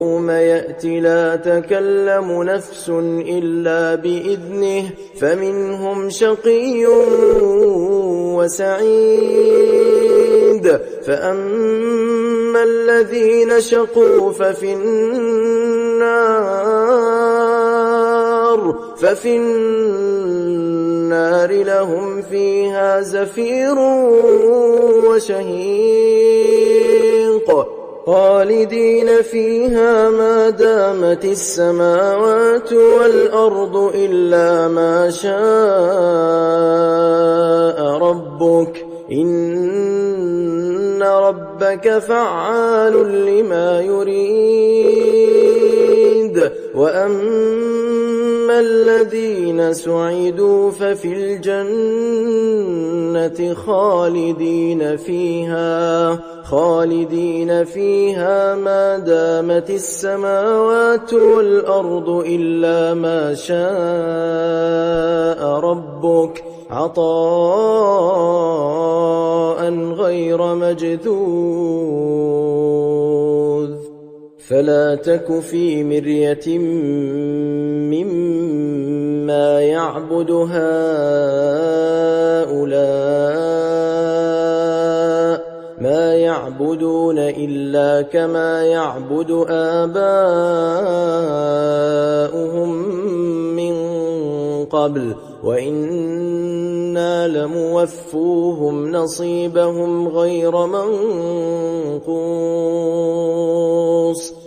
يوم يأتي لا تكلم نفس إلا بإذنه فمنهم شقي وسعيد فأما الذين شقوا ففي النار لهم فيها زفير وشهيق خالدين فيها ما دامت السماوات والأرض إلا ما شاء ربك إن ربك فعال لما يريد وأما الذين سعدوا ففي الجنة خالدين فيها ما دامت السماوات والأرض إلا ما شاء ربك عطاء غير مجذوذ فلا تك في مرية مما يعبد هؤلاء ما يعبدون إلا كما يعبد آباؤهم من قبل وإنا لموفوهم نصيبهم غير منقوص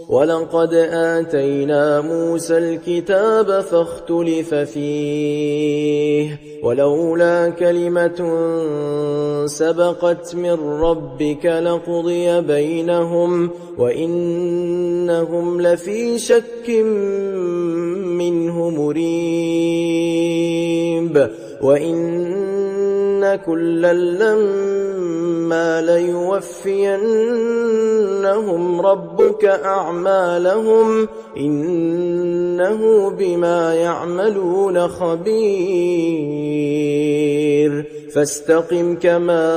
ولقد آتينا موسى الكتاب فاختلف فيه ولولا كلمة سبقت من ربك لقضي بينهم وإنهم لفي شك منه مريب وإن كلا لما ليوفينهم ربك أعمالهم إنه بما يعملون خبير فاستقم كما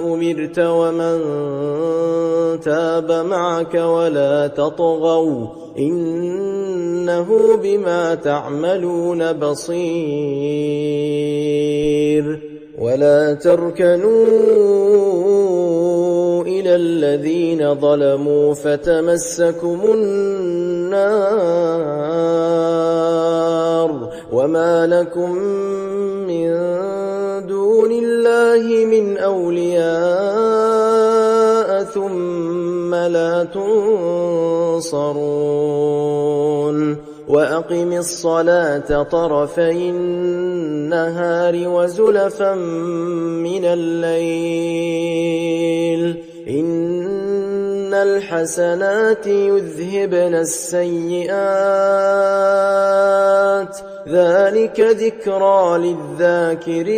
أمرت ومن تاب معك ولا تطغوا إنه بما تعملون بصير ولا تركنوا إلى الذين ظلموا فتمسكم النار وما لكم من دون الله من أولياء ثم لا تنصرون وأقم الصلاة طرفي النهار وزلفا من الليل إن الحسنات يذهبن السيئات ذلك ذكرى للذاكرين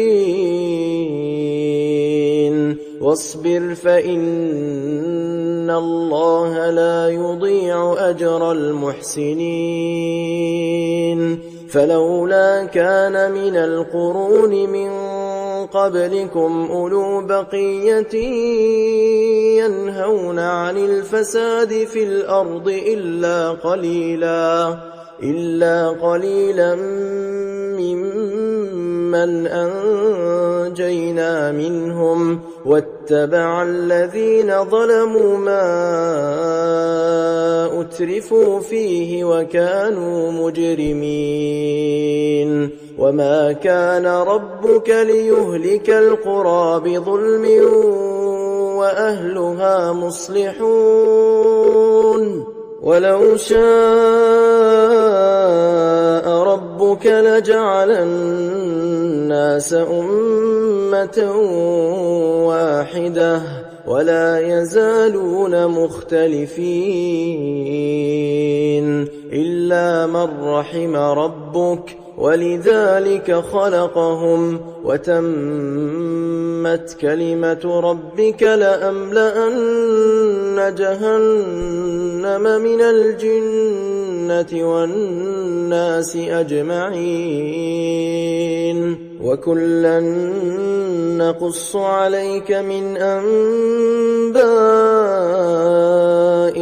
واصبر فإن الله لا يضيع أجر المحسنين فلولا كان من القرون من قبلكم أولو بقية ينهون عن الفساد في الأرض إلا قليلا ممن أنجينا منهم واتبع الذين ظلموا ما أترفوا فيه وكانوا مجرمين وما كان ربك ليهلك القرى بظلم وأهلها مصلحون ولو شاء ربك لجعل الناس أمة واحدة ولا يزالون مختلفين إلا من رحم ربك ولذلك خلقهم وتمت كلمة ربك لأملأن جهنم من الجنة الجنة والناس أجمعين وكلا نقص عليك من أنباء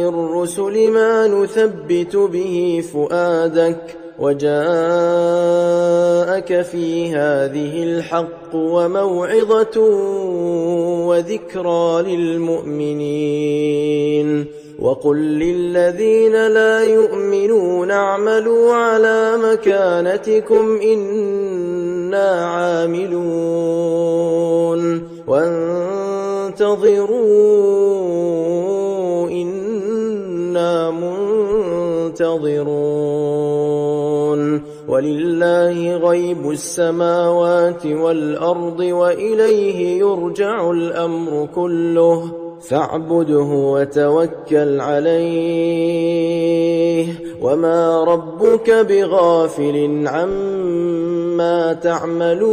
الرسل ما نثبت به فؤادك وجاءك في هذه الحق وموعظة وذكرى للمؤمنين وقل للذين لا يؤمنون اعملوا على مكانتكم إنا عاملون وانتظروا إنا منتظرون ولله غيب السماوات والأرض وإليه يرجع الأمر كله فاعبده وتوكل عليه وما ربك بغافل عما تعملون